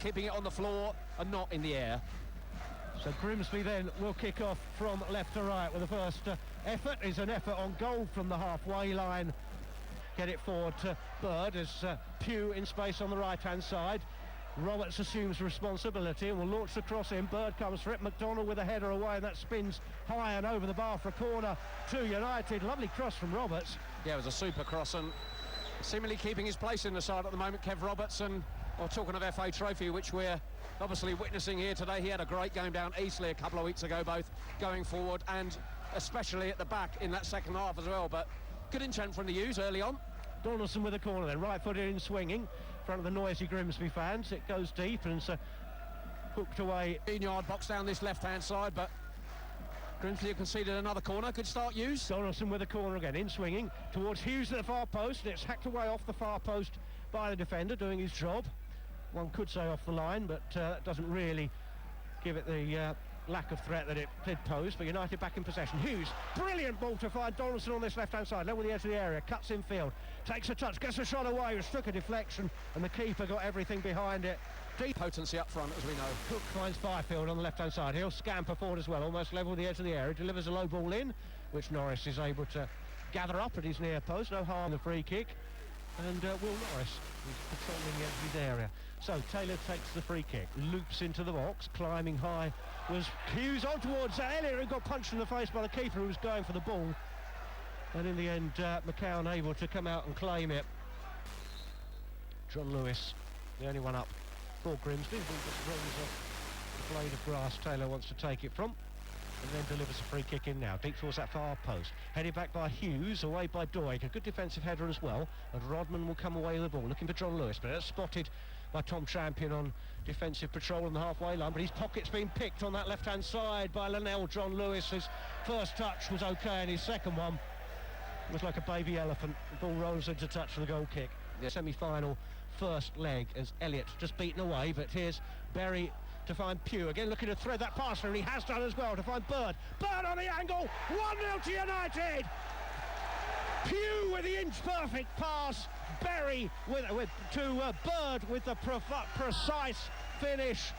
keeping it on the floor and not in the air. So Grimsby then will kick off from left to right with the first effort. Is an effort on goal from the halfway line. Get it forward to Bird as Pugh in space on the right-hand side. Roberts assumes responsibility and will launch the cross in. Bird comes for it. McDonald with a header away, and that spins high and over the bar for a corner to United. Lovely cross from Roberts. Yeah, it was a super cross, and seemingly keeping his place in the side at the moment, Kev Robertson. Well, talking of FA Trophy, which we're obviously witnessing here today, he had a great game down Eastleigh a couple of weeks ago, both going forward and especially at the back in that second half as well. But good intent from the U's early on. Donaldson with a corner then, right-footed in swinging, in front of the noisy Grimsby fans. It goes deep and it's hooked away. 15-yard box down this left-hand side, but Grimsby have conceded another corner. Good start, Hughes. Donaldson with a corner again, in swinging towards Hughes at the far post, and it's hacked away off the far post by the defender, doing his job. One could say off the line, but that doesn't really give it the lack of threat that it did pose. But United back in possession. Hughes, brilliant ball to find Donaldson on this left-hand side, level the edge of the area, cuts in field, takes a touch, gets a shot away, restrict a deflection, and the keeper got everything behind it. Deep potency up front, as we know. Cook finds Fifield on the left-hand side. He'll scamper forward as well, almost level the edge of the area, delivers a low ball in, which Norris is able to gather up at his near post. No harm in the free kick. And Will Norris is patrolling the edge of his area. So Taylor takes the free kick, loops into the box, climbing high was Hughes on towards Elliott, who got punched in the face by the keeper who was going for the ball. And in the end, McCowan able to come out and claim it. John Lewis, the only one up for Grimsby, who just rolls off the blade of grass Taylor wants to take it from. And then delivers a free kick in now, deep towards that far post. Headed back by Hughes, away by Doig. A good defensive header as well. And Rodman will come away with the ball, looking for John Lewis. But that's spotted by Tom Champion on defensive patrol on the halfway line. But his pocket's been picked on that left-hand side by Linnell. John Lewis, his first touch was OK, and his second one was like a baby elephant. The ball rolls into touch for the goal kick. The semi-final first leg as Elliott just beaten away. But here's Berry to find Pugh, again looking to thread that pass through, and he has done as well to find Bird. Bird on the angle, 1-0 to United! Pugh with the inch-perfect pass, Berry to Bird with the precise finish,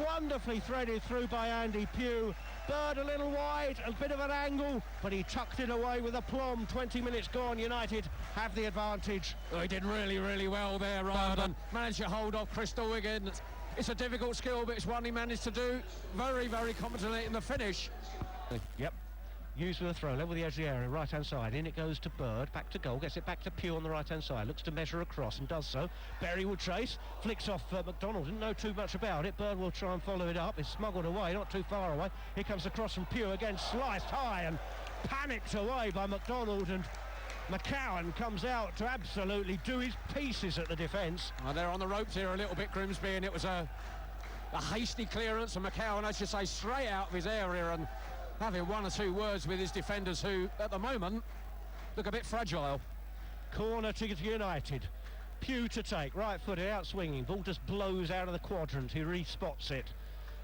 wonderfully threaded through by Andy Pugh. Bird a little wide, a bit of an angle, but he tucked it away with aplomb. 20 minutes gone, United have the advantage. Oh, he did really, really well there, Rodman. Managed to hold off Chris Doig. It's a difficult skill, but it's one he managed to do very, very competently in the finish. Yep. Hughes with a throw, level the edge of the area, right-hand side. In it goes to Bird, back to goal, gets it back to Pugh on the right-hand side. Looks to measure across and does so. Berry will chase, flicks off McDonald. Didn't know too much about it. Bird will try and follow it up. It's smuggled away, not too far away. Here comes the cross from Pugh, again sliced high and panicked away by McDonald, and McCowan comes out to absolutely do his pieces at the defence. They're on the ropes here a little bit, Grimsby, and it was a hasty clearance, and McCowan, I should say, straight out of his area and having one or two words with his defenders, who at the moment look a bit fragile. Corner to United. Pugh to take, right footed, out swinging. Ball just blows out of the quadrant. He re-spots it.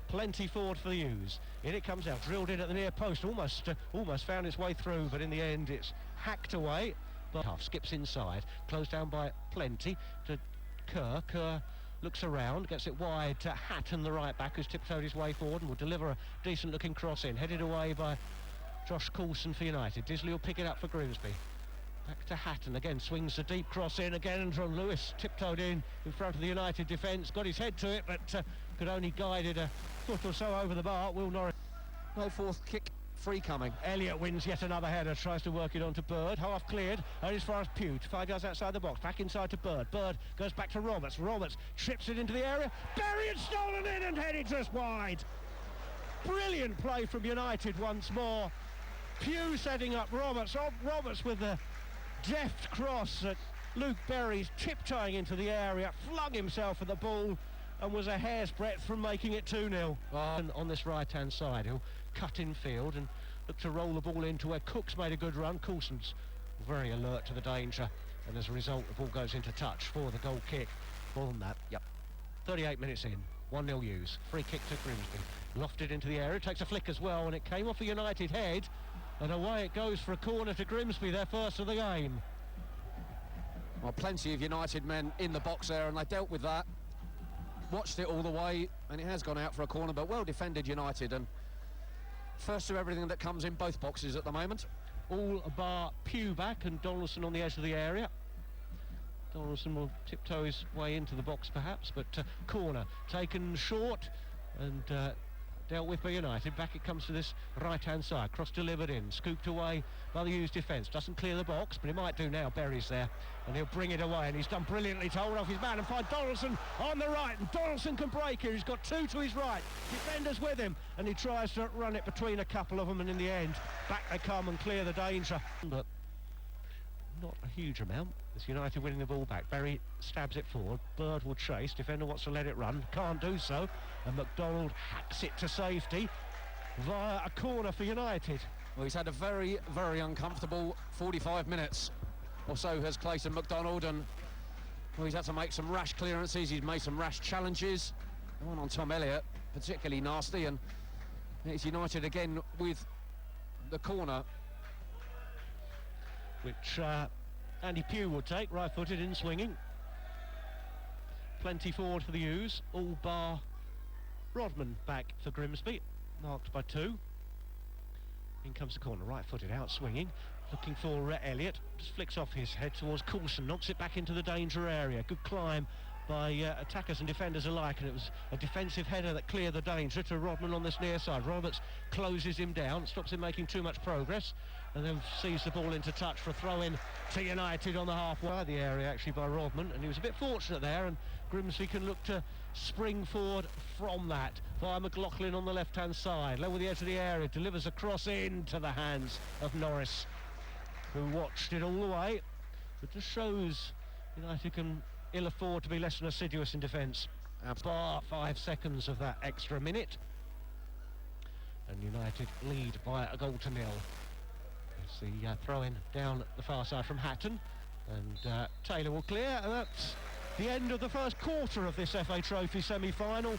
Plenty forward for the U's. In it comes out, drilled in at the near post, almost found its way through, but in the end it's hacked away. But half skips inside, closed down by Plenty to Kerr. Kerr looks around, gets it wide to Hatton, the right back, who's tiptoed his way forward and will deliver a decent looking cross in, headed away by Josh Coulson for United. Disley will pick it up for Grimsby. Back to Hatton, again swings the deep cross in again, and John Lewis tiptoed in front of the United defence, got his head to it, but could only guide it a foot or so over the bar. Will Norris. No fourth kick free coming. Elliott wins yet another header, tries to work it onto Bird, half cleared, only as far as Pugh. 5 yards outside the box, back inside to Bird. Bird goes back to Roberts. Roberts trips it into the area. Berry had stolen in and headed just wide. Brilliant play from United once more. Pugh setting up Roberts. Roberts with the deft cross at Luke Berry's tiptoeing into the area, flung himself at the ball and was a hair's breadth from making it 2-0. And on this right-hand side, he'll cut in field and look to roll the ball into where Cook's made a good run. Coulson's very alert to the danger, and as a result, the ball goes into touch for the goal kick. More than that, yep. 38 minutes in, 1-0 U's. Free kick to Grimsby. Lofted into the area, takes a flick as well, and it came off a United head, and away it goes for a corner to Grimsby, their first of the game. Well, plenty of United men in the box there, and they dealt with that. watched it all the way, and it has gone out for a corner, but well defended United, and first to everything that comes in both boxes at the moment. All bar Pugh back and Donaldson on the edge of the area. Donaldson will tiptoe his way into the box perhaps, but corner taken short and dealt with by United. Back it comes to this right-hand side, cross delivered in, scooped away by the Hughes defence. Doesn't clear the box, but he might do now. Berry's there, and he'll bring it away, and he's done brilliantly to hold off his man and find Donaldson on the right, and Donaldson can break here. He's got two to his right, defenders with him, and he tries to run it between a couple of them, and in the end, back they come and clear the danger. But not a huge amount. It's United winning the ball back. Berry stabs it forward. Bird will chase. Defender wants to let it run. Can't do so. And McDonald hacks it to safety via a corner for United. Well, he's had a very, very uncomfortable 45 minutes or so, has Clayton McDonald, and well, he's had to make some rash clearances. He's made some rash challenges. The one on Tom Elliott, particularly nasty, and it's United again with the corner, which Andy Pugh will take, right-footed in swinging. Plenty forward for the Hughes, all bar Rodman back for Grimsby, marked by 2. In comes the corner, right-footed, out swinging, looking for Elliott, just flicks off his head towards Coulson, knocks it back into the danger area. Good climb by attackers and defenders alike, and it was a defensive header that cleared the danger to Rodman on this near side. Roberts closes him down, stops him making too much progress, and then sees the ball into touch for a throw-in to United on the halfway. The area actually by Rodman, and he was a bit fortunate there, and Grimsby can look to spring forward from that via McLaughlin on the left-hand side. Level the edge of the area, delivers a cross into the hands of Norris, who watched it all the way. It just shows United can ill afford to be less than assiduous in defence. Bar 5 seconds of that extra minute, and United lead by a goal to 0. It's the throw-in down the far side from Hatton, and Taylor will clear, and that's the end of the first quarter of this FA Trophy semi-final.